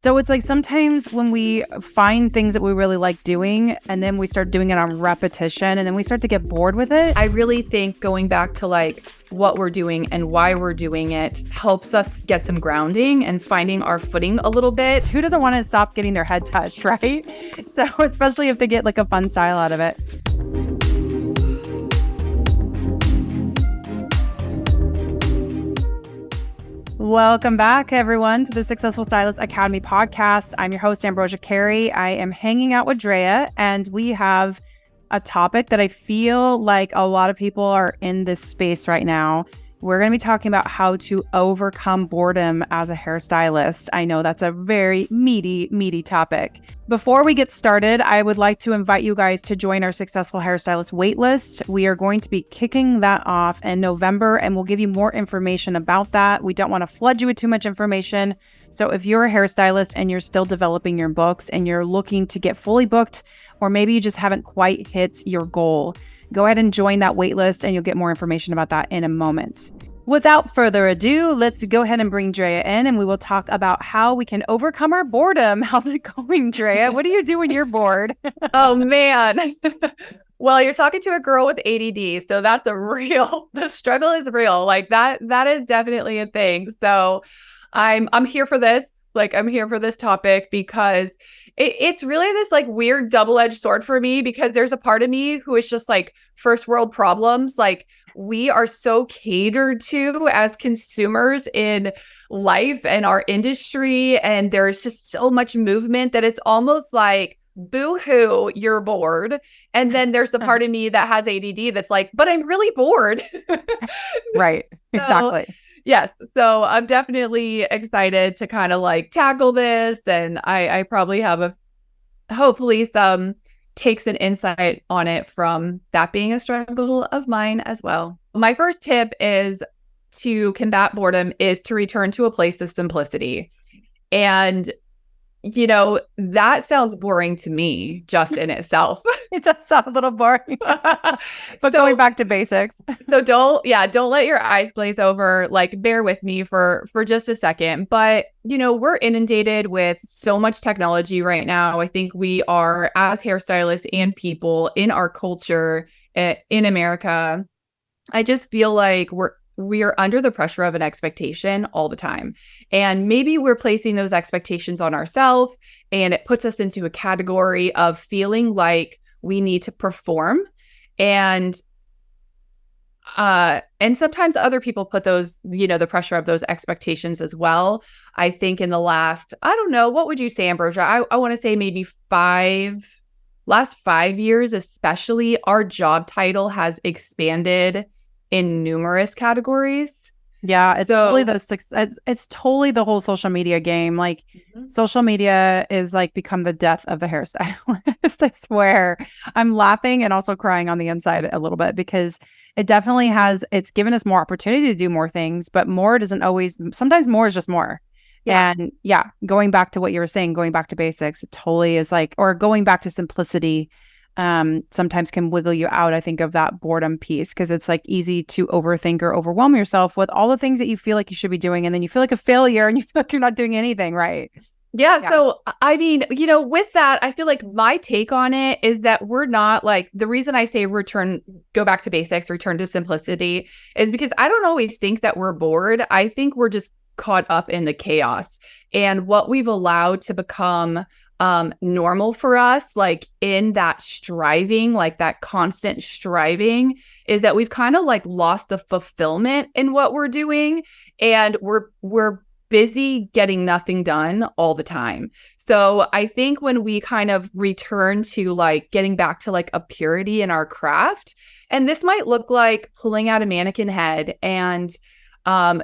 So it's like sometimes when we find things that we really like doing and then we start doing it on repetition and then we start to get bored with it. I really think going back to like what we're doing and why we're doing it helps us get some grounding and finding our footing a little bit. Who doesn't want to stop getting their head touched, right? So especially if they get like a fun style out of it. Welcome back, everyone, to the Successful Stylist Academy podcast. I'm your host, Ambrosia Carey. I am hanging out with Drea, and we have a topic that I feel like a lot of people are in this space right now. We're going to be talking about how to overcome boredom as a hairstylist. I know that's a very meaty topic. Before we get started, I would like to invite you guys to join our Successful Hairstylist waitlist. We are going to be kicking that off in November, and we'll give you more information about that. We don't want to flood you with too much information. So if you're a hairstylist and you're still developing your books and you're looking to get fully booked, or maybe you just haven't quite hit your goal, go ahead and join that waitlist and you'll get more information about that in a moment. Without further ado, let's go ahead and bring Drea in and we will talk about how we can overcome our boredom. How's it going, Drea? What do you do when you're bored? Oh, man. Well, you're talking to a girl with ADD, so that's the struggle is real. Like that is definitely a thing. So I'm here for this. Like I'm here for this topic because it's really this like weird double-edged sword for me, because there's a part of me who is just like first world problems. Like we are so catered to as consumers in life and our industry. And there's just so much movement that it's almost like, boo-hoo, you're bored. And then there's the part of me that has ADD that's like, but I'm really bored. Right. Exactly. Yes. So I'm definitely excited to kind of like tackle this. And I probably have hopefully some takes and insight on it from that being a struggle of mine as well. My first tip is to combat boredom is to return to a place of simplicity. And that sounds boring to me just in itself. It does sound a little boring, but going back to basics. So don't let your eyes glaze over. Like, bear with me for just a second. But, we're inundated with so much technology right now. I think we are, as hairstylists and people in our culture in America, I just feel like we are under the pressure of an expectation all the time. And maybe we're placing those expectations on ourselves, and it puts us into a category of feeling like we need to perform. And sometimes other people put those, the pressure of those expectations as well. I think in the last, I don't know, what would you say, Ambrosia? I want to say maybe last 5 years, especially, our job title has expanded in numerous categories. Yeah, it's totally it's totally the whole social media game. Like social media is like become the death of the hairstylist. I swear. I'm laughing and also crying on the inside a little bit, because it definitely it's given us more opportunity to do more things, but more doesn't always, sometimes more is just more. Yeah. And yeah, going back to what you were saying, going back to basics, it totally is like, or going back to simplicity, sometimes can wiggle you out, I think, of that boredom piece, because it's like easy to overthink or overwhelm yourself with all the things that you feel like you should be doing. And then you feel like a failure and you feel like you're not doing anything right. Yeah. So, I mean, with that, I feel like my take on it is that we're not like, the reason I say go back to basics, return to simplicity, is because I don't always think that we're bored. I think we're just caught up in the chaos and what we've allowed to become normal for us, like in that striving, like that constant striving, is that we've kind of like lost the fulfillment in what we're doing, and we're busy getting nothing done all the time. So I think when we kind of return to like getting back to like a purity in our craft, and this might look like pulling out a mannequin head and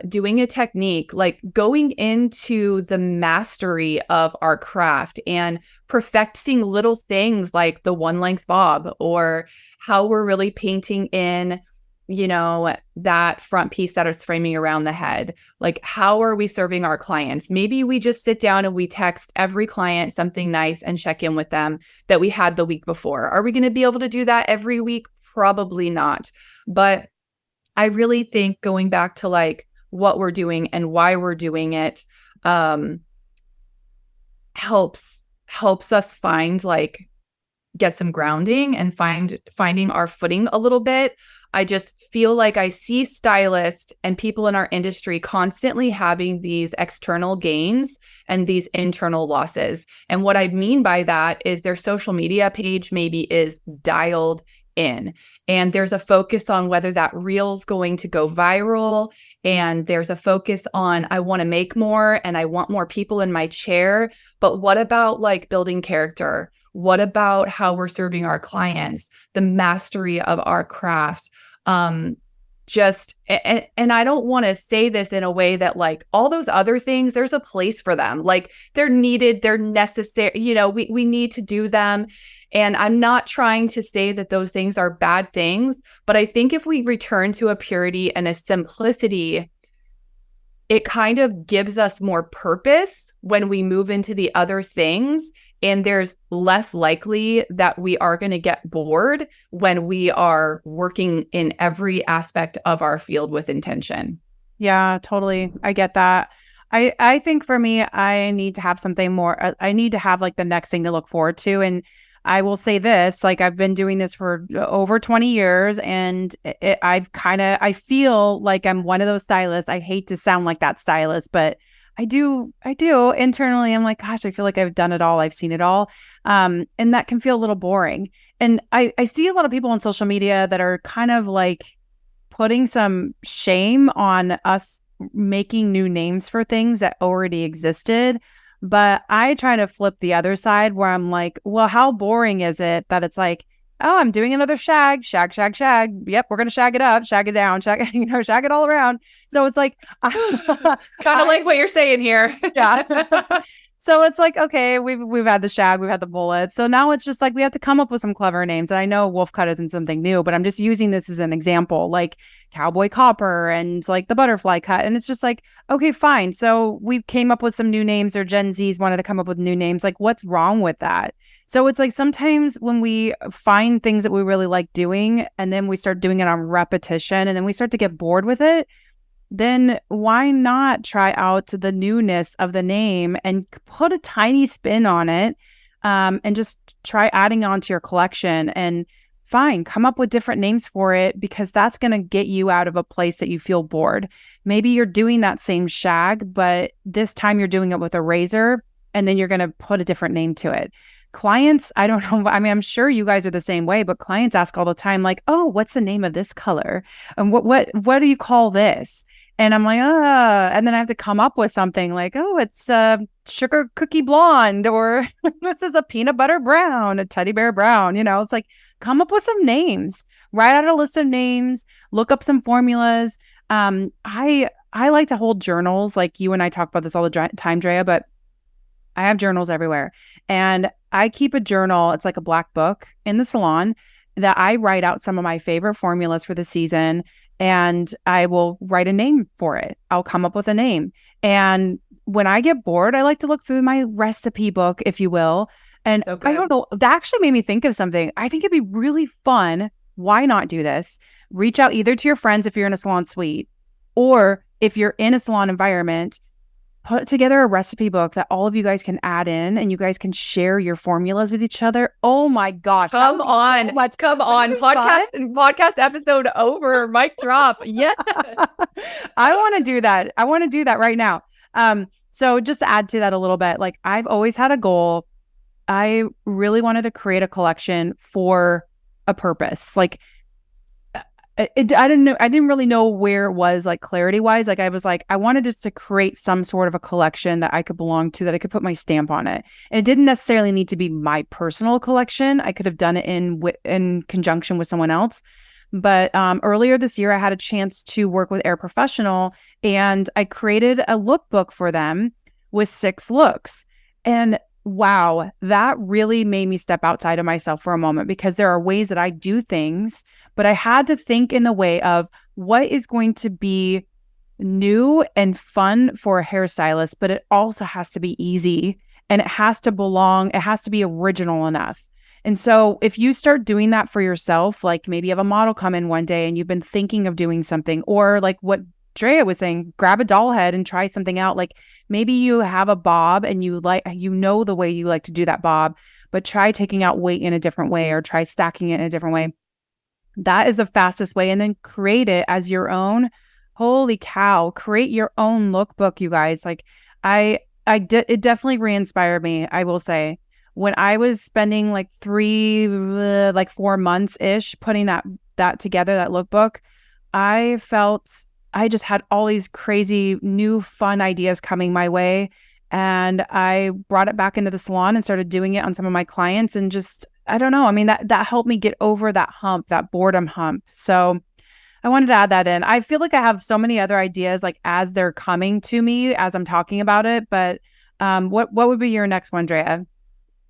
doing a technique, like going into the mastery of our craft and perfecting little things like the one length bob, or how we're really painting in, that front piece that is framing around the head. Like, how are we serving our clients? Maybe we just sit down and we text every client something nice and check in with them that we had the week before. Are we going to be able to do that every week? Probably not. But I really think going back to like what we're doing and why we're doing it, helps us find like get some grounding and finding our footing a little bit. I just feel like I see stylists and people in our industry constantly having these external gains and these internal losses. And what I mean by that is their social media page maybe is dialed in, and there's a focus on whether that reel's going to go viral, and there's a focus on I want to make more and I want more people in my chair. But what about like building character? What about how we're serving our clients, the mastery of our craft? And I don't want to say this in a way that like all those other things, there's a place for them. Like they're needed, they're necessary, we need to do them. And I'm not trying to say that those things are bad things, but I think if we return to a purity and a simplicity, it kind of gives us more purpose when we move into the other things. And there's less likely that we are going to get bored when we are working in every aspect of our field with intention. Yeah, totally. I get that. I think for me, I need to have something more. I need to have like the next thing to look forward to. And I will say this, like I've been doing this for over 20 years and I feel like I'm one of those stylists. I hate to sound like that stylist, but I do internally. I'm like, gosh, I feel like I've done it all. I've seen it all. And that can feel a little boring. And I see a lot of people on social media that are kind of like putting some shame on us making new names for things that already existed. But I try to flip the other side where I'm like, well, how boring is it that it's like, oh, I'm doing another shag. Yep, we're going to shag it up, shag it down, shag it all around. So it's like, kind of like what you're saying here. Yeah. So it's like, okay, we've had the shag, we've had the bullet. So now it's just like, we have to come up with some clever names. And I know wolf cut isn't something new, but I'm just using this as an example, like cowboy copper and like the butterfly cut. And it's just like, okay, fine. So we came up with some new names, or Gen Zs wanted to come up with new names. Like what's wrong with that? So it's like sometimes when we find things that we really like doing and then we start doing it on repetition and then we start to get bored with it, then why not try out the newness of the name and put a tiny spin on it, and just try adding on to your collection, and fine, come up with different names for it, because that's going to get you out of a place that you feel bored. Maybe you're doing that same shag, but this time you're doing it with a razor, and then you're going to put a different name to it. Clients, I don't know. I mean, I'm sure you guys are the same way, but clients ask all the time, like, oh, what's the name of this color? And what do you call this? And I'm like, and then I have to come up with something like, oh, it's sugar cookie blonde, or this is a peanut butter brown, a teddy bear brown. It's like, come up with some names, write out a list of names, look up some formulas. I like to hold journals, like you and I talk about this all the time, Drea, but I have journals everywhere. And I keep a journal. It's like a black book in the salon that I write out some of my favorite formulas for the season. And I will write a name for it. I'll come up with a name. And when I get bored, I like to look through my recipe book, if you will. And so I don't know, that actually made me think of something. I think it'd be really fun. Why not do this? Reach out either to your friends if you're in a salon suite, or if you're in a salon environment, put together a recipe book that all of you guys can add in, and you guys can share your formulas with each other. Oh my gosh. Come on. Podcast episode over. Mic drop. Yeah. I want to do that. I want to do that right now. So just to add to that a little bit, like I've always had a goal. I really wanted to create a collection for a purpose. Like I didn't really know where it was, like clarity wise. Like I was like, I wanted just to create some sort of a collection that I could belong to, that I could put my stamp on it. And it didn't necessarily need to be my personal collection. I could have done it in conjunction with someone else. But earlier this year, I had a chance to work with Air Professional, and I created a lookbook for them with 6 looks. And wow, that really made me step outside of myself for a moment, because there are ways that I do things, but I had to think in the way of what is going to be new and fun for a hairstylist, but it also has to be easy, and it has to belong. It has to be original enough. And so if you start doing that for yourself, like maybe you have a model come in one day and you've been thinking of doing something, or like what Drea was saying, grab a doll head and try something out. Like maybe you have a bob and you know the way you like to do that bob, but try taking out weight in a different way or try stacking it in a different way. That is the fastest way. And then create it as your own. Holy cow, create your own lookbook, you guys. Like it definitely re-inspired me, I will say. When I was spending like 4 months ish putting that together, that lookbook, I felt I just had all these crazy new fun ideas coming my way. And I brought it back into the salon and started doing it on some of my clients. And just, I don't know. I mean, that helped me get over that hump, that boredom hump. So I wanted to add that in. I feel like I have so many other ideas, like as they're coming to me as I'm talking about it. But what would be your next one, Drea?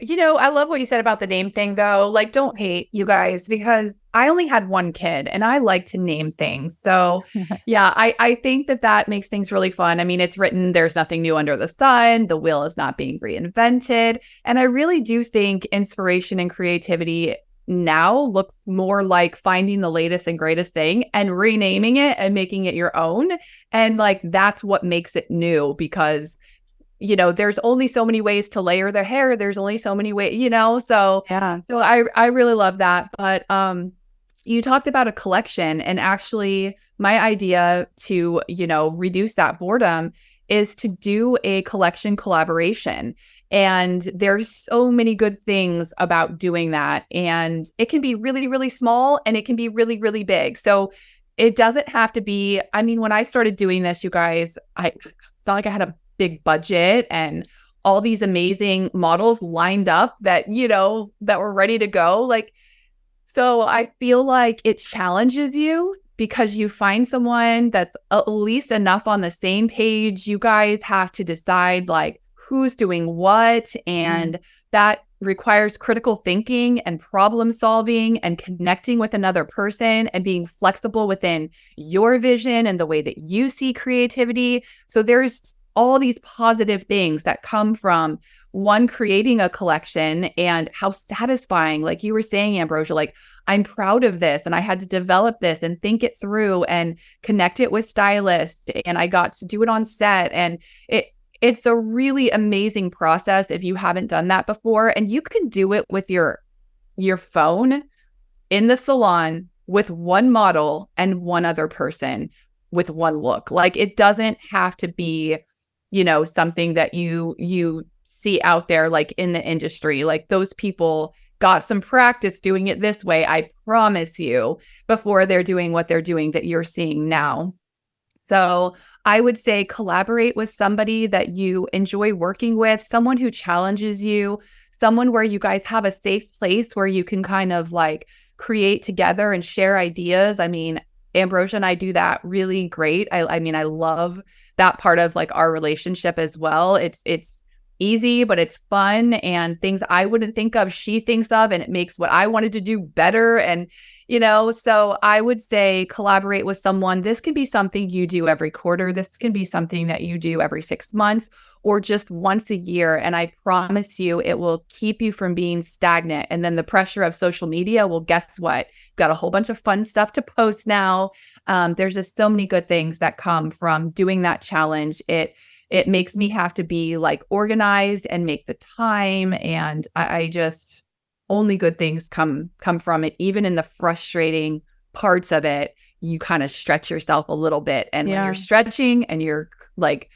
I love what you said about the name thing, though. Like, don't hate, you guys, because I only had one kid and I like to name things. So, yeah, I think that makes things really fun. I mean, it's written, there's nothing new under the sun. The wheel is not being reinvented. And I really do think inspiration and creativity now looks more like finding the latest and greatest thing and renaming it and making it your own. And like, that's what makes it new, because there's only so many ways to layer their hair. There's only so many ways, so Yeah. So I really love that. But you talked about a collection, and actually my idea to, reduce that boredom is to do a collection collaboration. And there's so many good things about doing that. And it can be really, really small, and it can be really, really big. So it doesn't have to be, I mean, when I started doing this, you guys, it's not like I had a big budget and all these amazing models lined up that were ready to go. Like, so I feel like it challenges you because you find someone that's at least enough on the same page. You guys have to decide like who's doing what, and that requires critical thinking and problem solving and connecting with another person and being flexible within your vision and the way that you see creativity. So there's all these positive things that come from one, creating a collection, and how satisfying, like you were saying, Ambrosia, like I'm proud of this and I had to develop this and think it through and connect it with Stylist, and I got to do it on set. And it's a really amazing process if you haven't done that before. And you can do it with your phone in the salon with one model and one other person with one look. Like, it doesn't have to be something that you see out there, like in the industry. Like, those people got some practice doing it this way, I promise you, before they're doing what they're doing that you're seeing now. So I would say collaborate with somebody that you enjoy working with, someone who challenges you, someone where you guys have a safe place where you can kind of like create together and share ideas. I mean, Ambrosia and I do that really great. I mean, I love that part of like our relationship as well. It's easy, but it's fun, and things I wouldn't think of, she thinks of, and it makes what I wanted to do better. And, so I would say collaborate with someone. This can be something you do every quarter. This can be something that you do every 6 months or just once a year. And I promise you, it will keep you from being stagnant. And then the pressure of social media, well, guess what? Got a whole bunch of fun stuff to post now. There's just so many good things that come from doing that challenge. It makes me have to be like organized and make the time. And I just, only good things come from it. Even in the frustrating parts of it, you kind of stretch yourself a little bit. And when you're stretching and you're like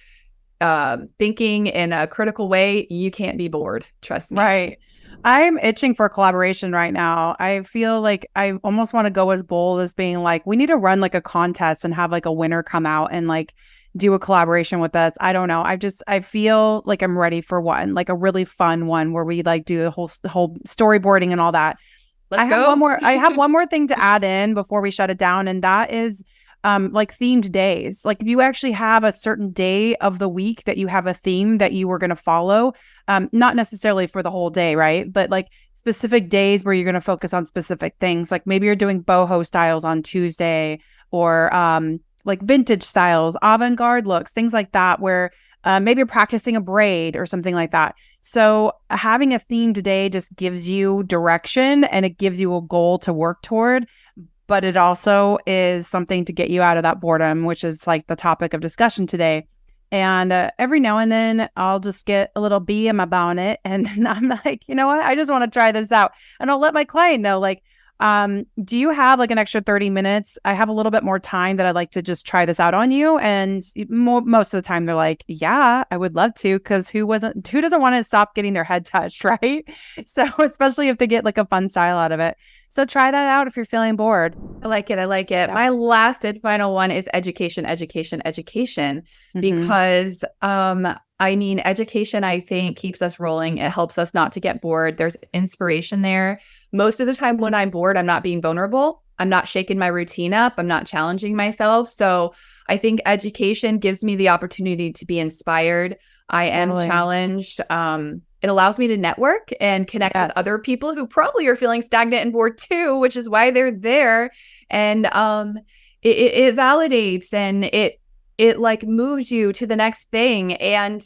thinking in a critical way, you can't be bored. Trust me. Right. I'm itching for collaboration right now. I feel like I almost want to go as bold as being like, we need to run like a contest and have like a winner come out and like do a collaboration with us. I don't know. I feel like I'm ready for one, like a really fun one where we like do the whole storyboarding and all that. Let's I go. have one more thing to add in before we shut it down. And that is like themed days. Like if you actually have a certain day of the week that you have a theme that you were going to follow, not necessarily for the whole day, right? But like specific days where you're going to focus on specific things. Like maybe you're doing boho styles on Tuesday, or like vintage styles, avant-garde looks, things like that, where maybe you're practicing a braid or something like that. So having a themed day just gives you direction and it gives you a goal to work toward. but it also is something to get you out of that boredom, which is like the topic of discussion today. And every now and then I'll just get a little BM about it. And I'm like, you know what? I just want to try this out. And I'll let my client know, like, do you have like an extra 30 minutes? I have a little bit more time that I'd like to just try this out on you. And most of the time they're like, yeah, I would love to. Cause who doesn't want to stop getting their head touched, right? So especially if they get like a fun style out of it. So try that out if you're feeling bored. I like it. I like it. Yeah. My last and final one is education, because I mean, education, I think, keeps us rolling. It helps us not to get bored. There's inspiration there. Most of the time when I'm bored, I'm not being vulnerable. I'm not shaking my routine up. I'm not challenging myself. So I think education gives me the opportunity to be inspired. I am challenged. It allows me to network and connect with other people who probably are feeling stagnant and bored too, which is why they're there. And it validates and it like moves you to the next thing. And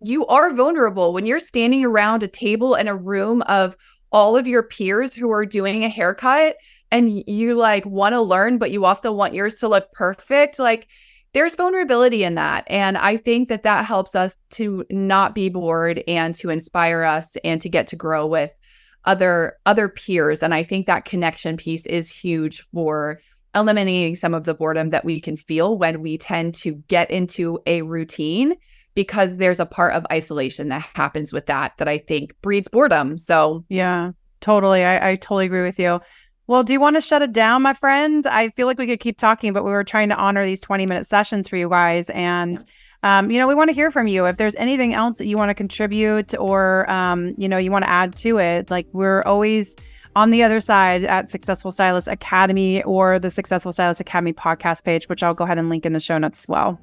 you are vulnerable when you're standing around a table in a room of all of your peers who are doing a haircut and you like want to learn, but you also want yours to look perfect. Like there's vulnerability in that. And I think that that helps us to not be bored and to inspire us and to get to grow with other peers. And I think that connection piece is huge for eliminating some of the boredom that we can feel when we tend to get into a routine, because there's a part of isolation that happens with that I think breeds boredom. So yeah, totally. I totally agree with you. Well, do you want to shut it down, my friend? I feel like we could keep talking, but we were trying to honor these 20-minute sessions for you guys. And, we want to hear from you. If there's anything else that you want to contribute or, you want to add to it, like we're always on the other side at Successful Stylist Academy or the Successful Stylist Academy podcast page, which I'll go ahead and link in the show notes as well.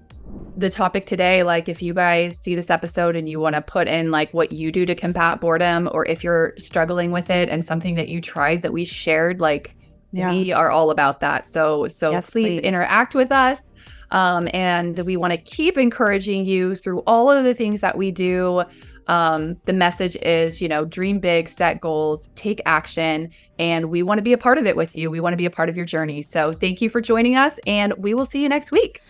The topic today, like if you guys see this episode and you want to put in like what you do to combat boredom, or if you're struggling with it and something that you tried that we shared, like we are all about that. So yes, please interact with us. And we want to keep encouraging you through all of the things that we do. The message is, dream big, set goals, take action, and we want to be a part of it with you. We want to be a part of your journey. So thank you for joining us, and we will see you next week.